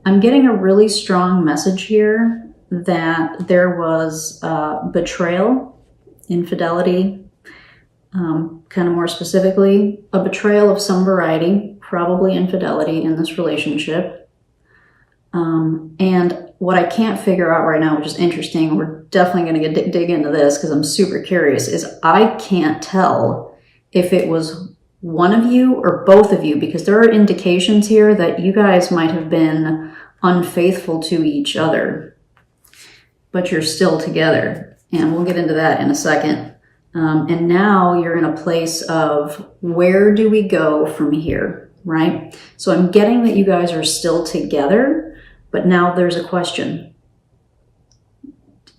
I'm getting a really strong message here that there was betrayal, infidelity, kind of more specifically, a betrayal of some variety, probably infidelity in this relationship. And what I can't figure out right now, which is interesting, we're definitely going to dig into this because I'm super curious, is I can't tell if it was one of you or both of you, because there are indications here that you guys might have been unfaithful to each other, but you're still together. And we'll get into that in a second. And now you're in a place of, where do we go from here, right? So I'm getting that you guys are still together, but now there's a question.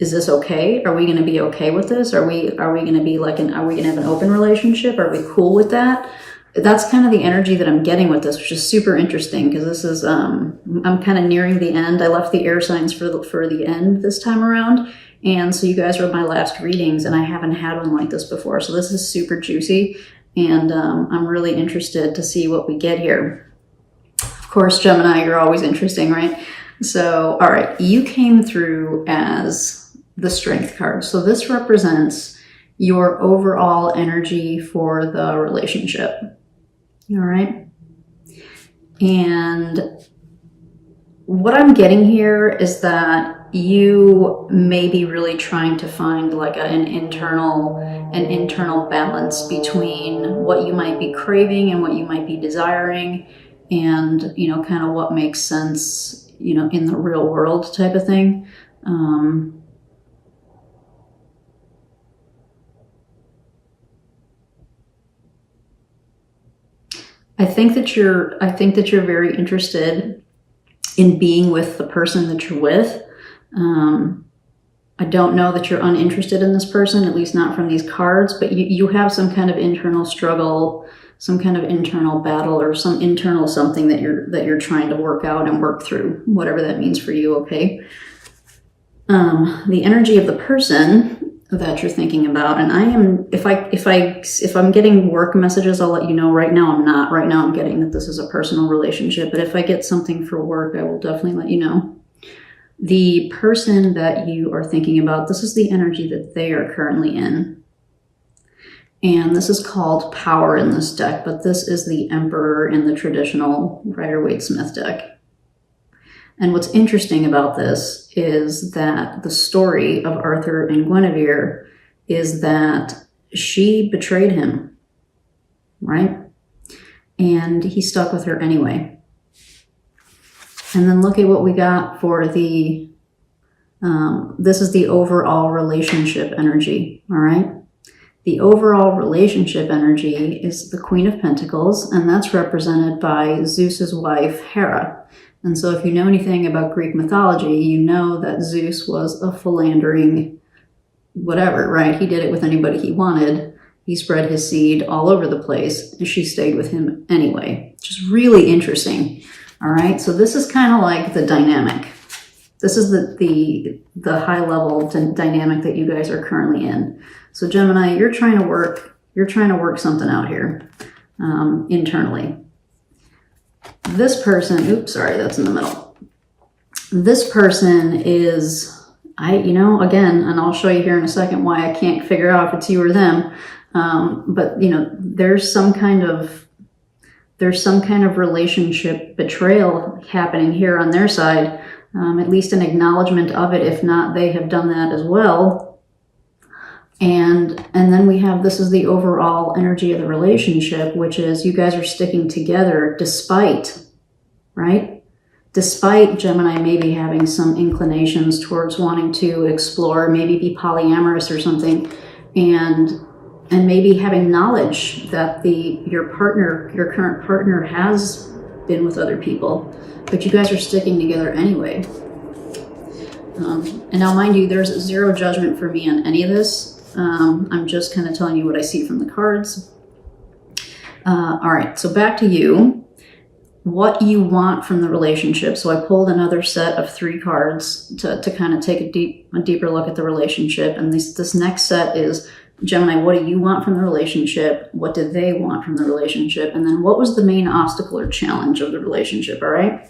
Is this okay? Are we going to be okay with this? Are we going to be like are we going to have an open relationship? Are we cool with that? That's kind of the energy that I'm getting with this, which is super interesting because this is, I'm kind of nearing the end. I left the air signs for the end this time around. And so you guys are my last readings, and I haven't had one like this before. So this is super juicy, and I'm really interested to see what we get here. Of course, Gemini, you're always interesting, right? So, all right, you came through as the Strength card. So this represents your overall energy for the relationship. All right. And what I'm getting here is that you may be really trying to find like an internal balance between what you might be craving and what you might be desiring, and, you know, kind of what makes sense, you know, in the real world type of thing. I think that you're very interested in being with the person that you're with. I don't know that you're uninterested in this person, at least not from these cards, but you have some kind of internal struggle, some kind of internal battle, or some internal something that you're trying to work out and work through, whatever that means for you, okay? The energy of the person that you're thinking about, and I am, if I'm getting work messages, I'll let you know. Right now I'm not. Right now I'm getting that this is a personal relationship, but if I get something for work, I will definitely let you know. The person that you are thinking about, this is the energy that they are currently in. And this is called Power in this deck, but this is the Emperor in the traditional Rider-Waite-Smith deck. And what's interesting about this is that the story of Arthur and Guinevere is that she betrayed him, right? And he stuck with her anyway. And then look at what we got for the, this is the overall relationship energy, all right? The overall relationship energy is the Queen of Pentacles, and that's represented by Zeus's wife, Hera. And so if you know anything about Greek mythology, you know that Zeus was a philandering whatever, right? He did it with anybody he wanted. He spread his seed all over the place, and she stayed with him anyway, which is really interesting. All right, so this is kind of like the dynamic. This is the high level dynamic that you guys are currently in. So Gemini, you're trying to work something out here internally. This person, oops, sorry, that's in the middle. This person is, again, and I'll show you here in a second why I can't figure out if it's you or them. But you know, there's some kind of relationship betrayal happening here on their side, at least an acknowledgement of it. If not, they have done that as well. And then we have, this is the overall energy of the relationship, which is you guys are sticking together despite, right? Despite Gemini maybe having some inclinations towards wanting to explore, maybe be polyamorous or something, and maybe having knowledge that your current partner has been with other people, but you guys are sticking together anyway. And now, mind you, there's zero judgment for me on any of this. I'm just kind of telling you what I see from the cards. All right, so back to you. What you want from the relationship. So I pulled another set of 3 cards to kind of take a deeper look at the relationship. And this next set is, Gemini, what do you want from the relationship? What do they want from the relationship? And then what was the main obstacle or challenge of the relationship, all right?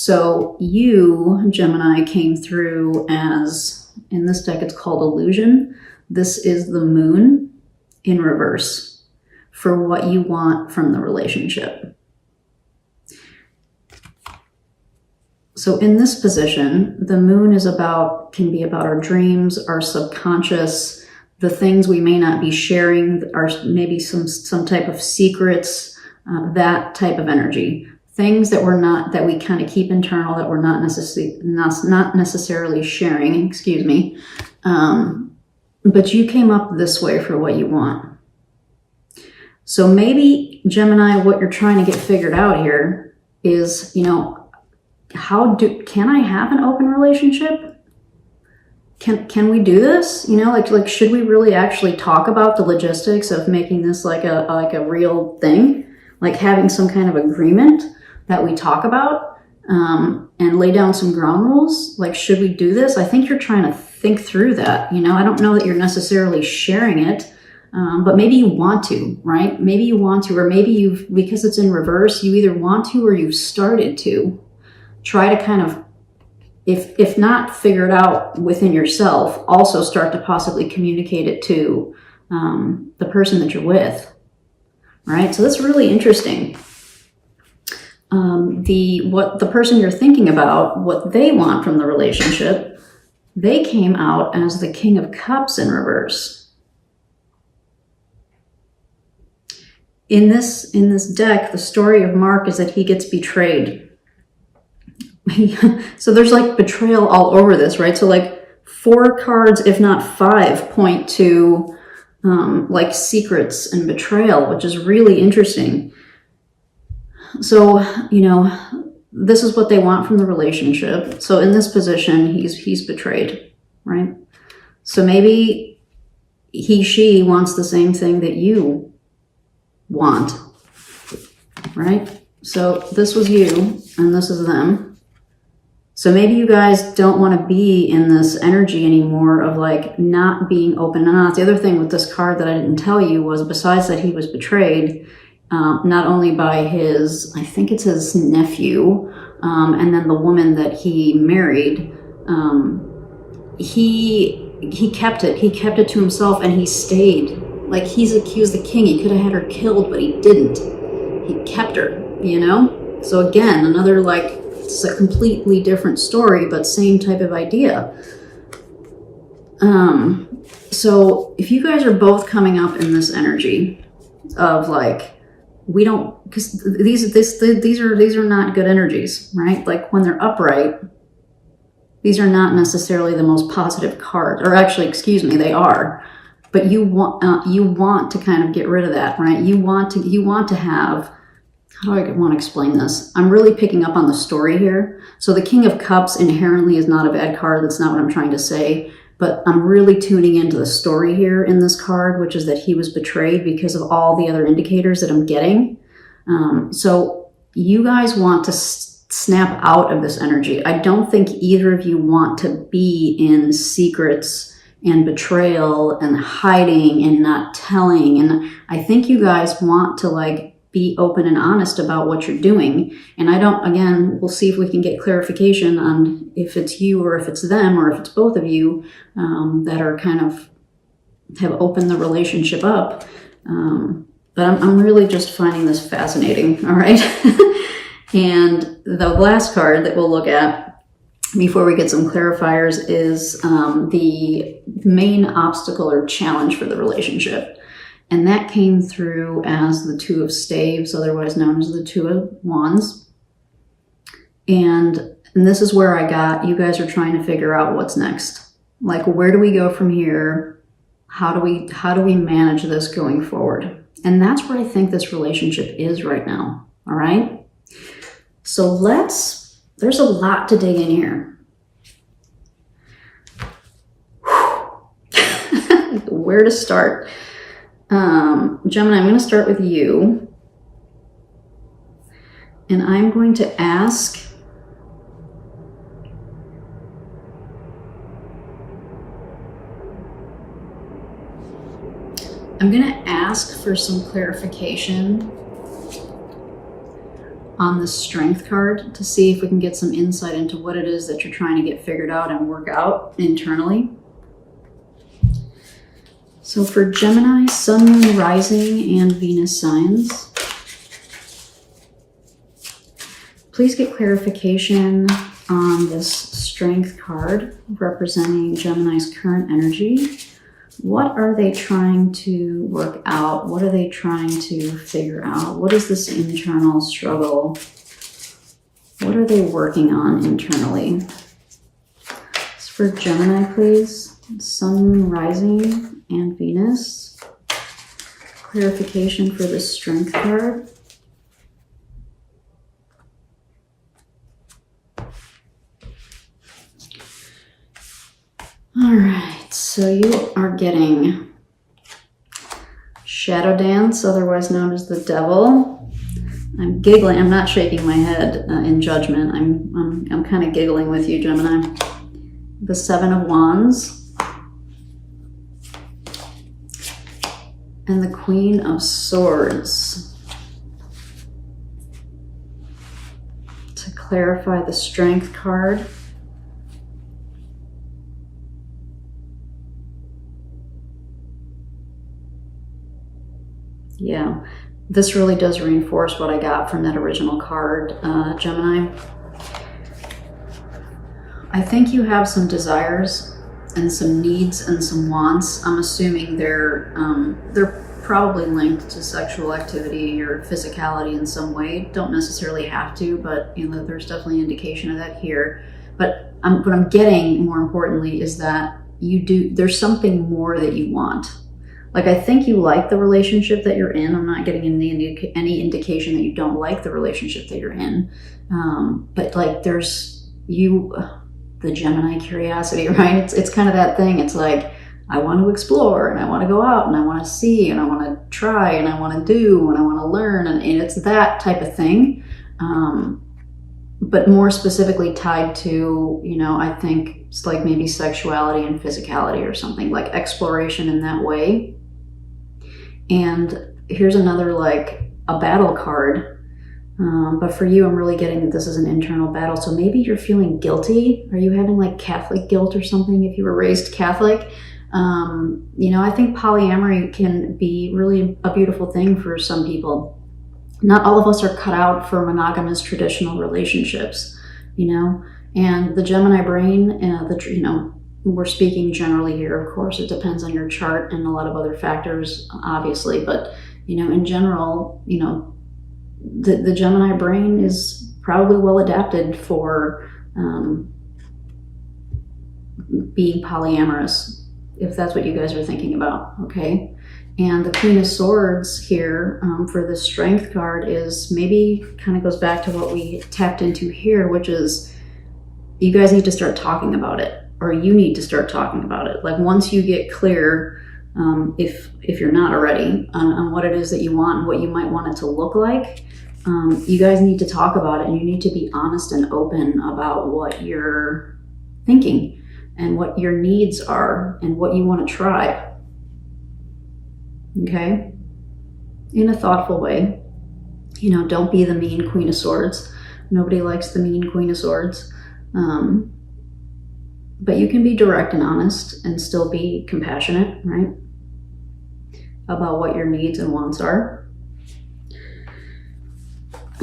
So you, Gemini, came through as, in this deck, it's called Illusion. This is the moon in reverse for what you want from the relationship. So in this position, the moon is can be about our dreams, our subconscious, the things we may not be sharing, are maybe some type of secrets, that type of energy. Things that we kind of keep internal, that we're not necessarily sharing, excuse me. But you came up this way for what you want. So maybe, Gemini, what you're trying to get figured out here is, can I have an open relationship? Can we do this? Like should we really actually talk about the logistics of making this like a real thing? Like having some kind of agreement that we talk about, and lay down some ground rules? Like, should we do this? I think you're trying to think through that. I don't know that you're necessarily sharing it, but maybe you want to, right? Maybe you want to, or maybe because it's in reverse, you either want to or you've started to try to kind of, if not figure it out within yourself, also start to possibly communicate it to the person that you're with, right? So that's really interesting. What the person you're thinking about, what they want from the relationship, they came out as the King of Cups in reverse. In this deck, the story of Mark is that he gets betrayed. So there's like betrayal all over this, right? So like 4 cards, if not 5, point to like secrets and betrayal, which is really interesting. So, this is what they want from the relationship. So in this position, he's betrayed, right? So maybe she wants the same thing that you want, right? So this was you and this is them. So maybe you guys don't want to be in this energy anymore of like not being open. And the other thing with this card that I didn't tell you was, besides that he was betrayed, not only by I think it's his nephew, and then the woman that he married, he kept it to himself, and he stayed. Like, he's accused the king. He could have had her killed, but he didn't. He kept her, So again, another, like, it's a completely different story, but same type of idea. So if you guys are both coming up in this energy of like, we don't, because these are not good energies, right? Like when they're upright, these are not necessarily the most positive cards, or actually, excuse me, they are. But you want to kind of get rid of that, right? You want to have, how do I want to explain this? I'm really picking up on the story here. So the King of Cups inherently is not a bad card. That's not what I'm trying to say. But I'm really tuning into the story here in this card, which is that he was betrayed because of all the other indicators that I'm getting. So you guys want to snap out of this energy. I don't think either of you want to be in secrets and betrayal and hiding and not telling. And I think you guys want to like be open and honest about what you're doing. And again, we'll see if we can get clarification on if it's you or if it's them or if it's both of you that are kind of have opened the relationship up. But I'm really just finding this fascinating, all right? And the last card that we'll look at before we get some clarifiers is the main obstacle or challenge for the relationship. And that came through as the Two of Staves, otherwise known as the Two of Wands. And this is where you guys are trying to figure out what's next. Like, where do we go from here? How do we manage this going forward? And that's where I think this relationship is right now, all right? So there's a lot to dig in here. Where to start? Gemini, I'm going to start with you. And I'm going to ask, for some clarification on the Strength card to see if we can get some insight into what it is that you're trying to get figured out and work out internally. So for Gemini, Sun, Moon, Rising, and Venus signs, please get clarification on this Strength card representing Gemini's current energy. What are they trying to work out? What are they trying to figure out? What is this internal struggle? What are they working on internally? It's for Gemini, please. Sun, Moon, Rising, and Venus. Clarification for the Strength card. All right, so you are getting Shadow Dance, otherwise known as the Devil. I'm giggling. I'm not shaking my head in judgment. I'm kind of giggling with you, Gemini. The Seven of Wands. And the Queen of Swords. To clarify the Strength card. Yeah, this really does reinforce what I got from that original card, Gemini. I think you have some desires and some needs and some wants. I'm assuming they're probably linked to sexual activity or physicality in some way. Don't necessarily have to, but you know, there's definitely an indication of that here. But what I'm getting, more importantly, is that there's something more that you want. Like, I think you like the relationship that you're in. I'm not getting any indication that you don't like the relationship that you're in. But like, the Gemini curiosity, right? It's kind of that thing. It's like, I want to explore and I want to go out and I want to see and I want to try and I want to do and I want to learn. And it's that type of thing. But more specifically tied to, you know, I think it's like maybe sexuality and physicality or something, like exploration in that way. And here's another, like a battle card. But for you, I'm really getting that this is an internal battle. So maybe you're feeling guilty. Are you having like Catholic guilt or something if you were raised Catholic? You know, I think polyamory can be really a beautiful thing for some people. Not all of us are cut out for monogamous traditional relationships, you know, and the Gemini brain, you know, we're speaking generally here, of course, it depends on your chart and a lot of other factors, obviously, but, you know, in general, you know, the Gemini brain is probably well adapted for being polyamorous, if that's what you guys are thinking about, okay? And the Queen of Swords here for the Strength card is maybe kind of goes back to what we tapped into here, which is you guys need to start talking about it, or you need to start talking about it. Like, once you get clear, if you're not already, on what it is that you want and what you might want it to look like, you guys need to talk about it, and you need to be honest and open about what you're thinking and what your needs are and what you want to try. Okay? In a thoughtful way. You know, don't be the mean Queen of Swords. Nobody likes the mean Queen of Swords. But you can be direct and honest and still be compassionate, right? About what your needs and wants are.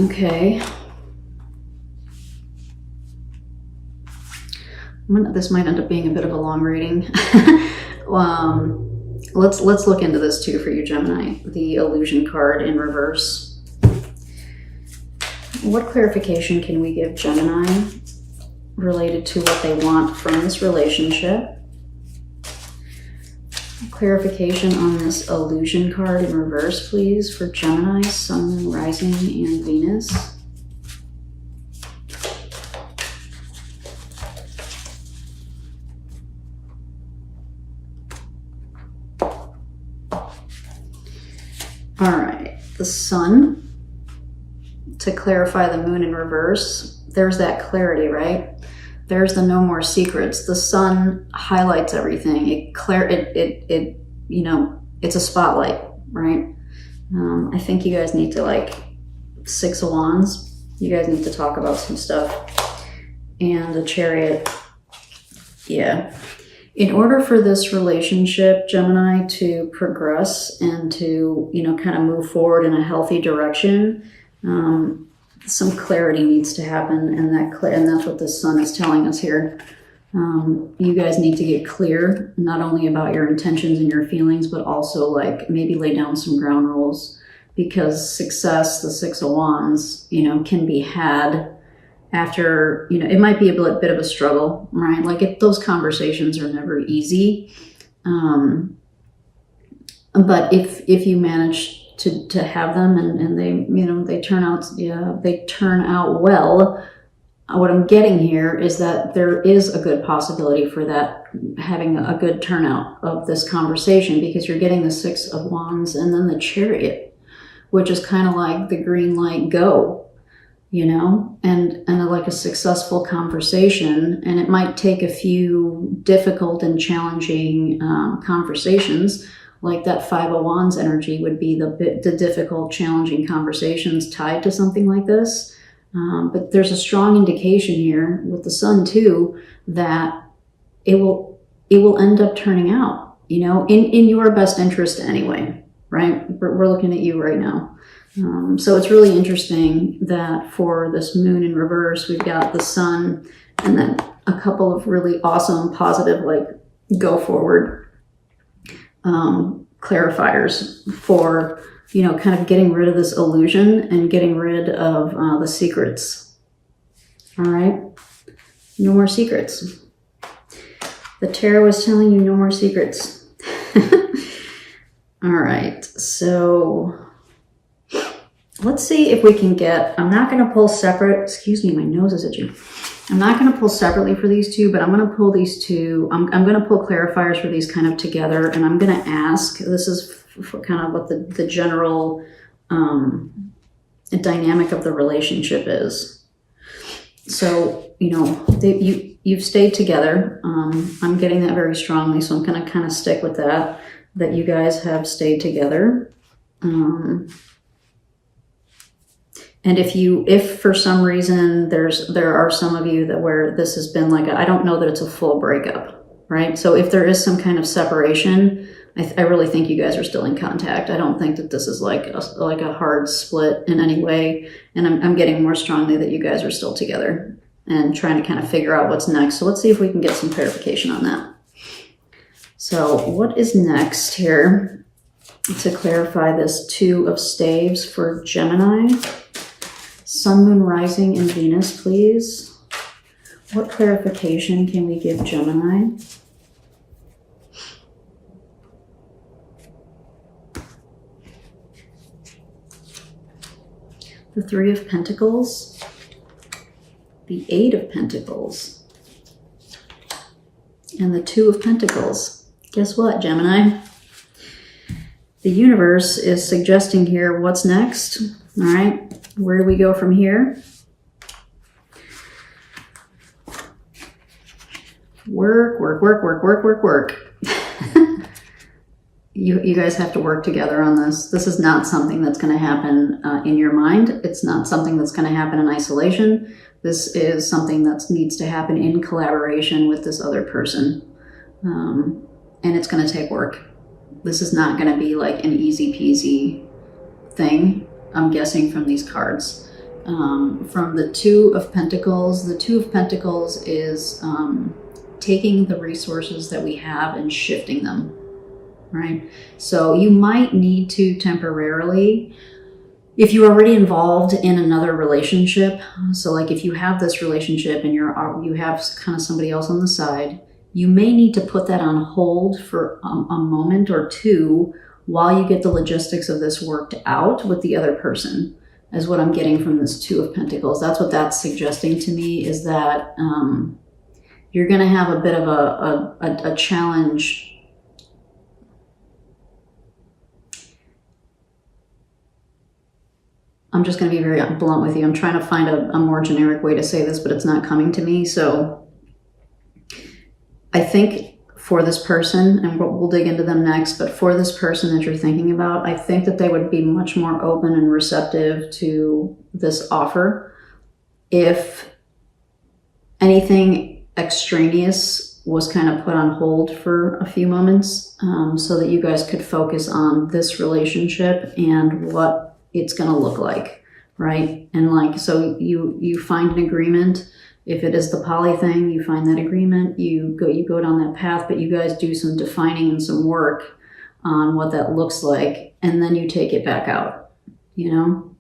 Okay. This might end up being a bit of a long reading. Let's look into this too for you, Gemini. The Illusion card in reverse. What clarification can we give Gemini related to what they want from this relationship? Clarification on this Illusion card in reverse, please, for Gemini, Sun, Rising, and Venus. All right, the Sun, to clarify the Moon in reverse, there's that clarity, right? There's the no more secrets. The Sun highlights everything. It you know, it's a spotlight, right? I think you guys need to, like, Six of Wands, You guys need to talk about some stuff. And the Chariot. Yeah. In order for this relationship, Gemini, to progress and to, kind of move forward in a healthy direction, some clarity needs to happen, and that's what the Sun is telling us here. You guys need to get clear, not only about your intentions and your feelings, but also like maybe lay down some ground rules, because success, the Six of Wands, can be had after, it might be a bit of a struggle, right? Like those conversations are never easy. But if you manage to have them and they turn out well, what I'm getting here is that there is a good possibility for that, having a good turnout of this conversation, because you're getting the Six of Wands and then the Chariot, which is kind of like the green light, go, and like a successful conversation. And it might take a few difficult and challenging conversations, like that Five of Wands energy would be the difficult, challenging conversations tied to something like this. But there's a strong indication here with the Sun too that it will end up turning out, in your best interest anyway, right? We're looking at you right now. So it's really interesting that for this Moon in reverse, we've got the Sun and then a couple of really awesome, positive, like go forward clarifiers for, kind of getting rid of this illusion and getting rid of the secrets. All right. No more secrets. The tarot is telling you no more secrets. All right. So let's see if we can get, I'm not going to pull separate, excuse me, my nose is itchy. I'm not going to pull separately for these two, but I'm going to pull these two. I'm going to pull clarifiers for these kind of together, and I'm going to ask, this is for kind of what the general dynamic of the relationship is. So, you've stayed together. I'm getting that very strongly, so I'm going to kind of stick with that you guys have stayed together. And if for some reason there are some of you that where this has been like, I don't know that it's a full breakup, right? So if there is some kind of separation, I really think you guys are still in contact. I don't think that this is like a hard split in any way. And I'm getting more strongly that you guys are still together and trying to kind of figure out what's next. So let's see if we can get some clarification on that. So what is next here to clarify this Two of Staves for Gemini? Sun, Moon, Rising, and Venus, please. What clarification can we give Gemini? The Three of Pentacles, the Eight of Pentacles, and the Two of Pentacles. Guess what, Gemini? The universe is suggesting here what's next, all right? Where do we go from here? Work, work, work, work, work, work, work. You guys have to work together on this. This is not something that's going to happen in your mind. It's not something that's going to happen in isolation. This is something that needs to happen in collaboration with this other person. And it's going to take work. This is not going to be like an easy peasy thing, I'm guessing from these cards. From the Two of Pentacles, the Two of Pentacles is taking the resources that we have and shifting them, right? So you might need to temporarily, if you're already involved in another relationship, so like if you have this relationship and you have kind of somebody else on the side, you may need to put that on hold for a moment or two while you get the logistics of this worked out with the other person, is what I'm getting from this Two of Pentacles. That's what that's suggesting to me, is that you're going to have a bit of a challenge. I'm just going to be very blunt with you. I'm trying to find a more generic way to say this, but it's not coming to me. So I think for this person, and we'll dig into them next, but for this person that you're thinking about, I think that they would be much more open and receptive to this offer. if anything extraneous was kind of put on hold for a few moments, so that you guys could focus on this relationship and what it's going to look like, right? And like, so you find an agreement. If it is the poly thing, you find that agreement, you go down that path, but you guys do some defining and some work on what that looks like, and then you take it back out, you know?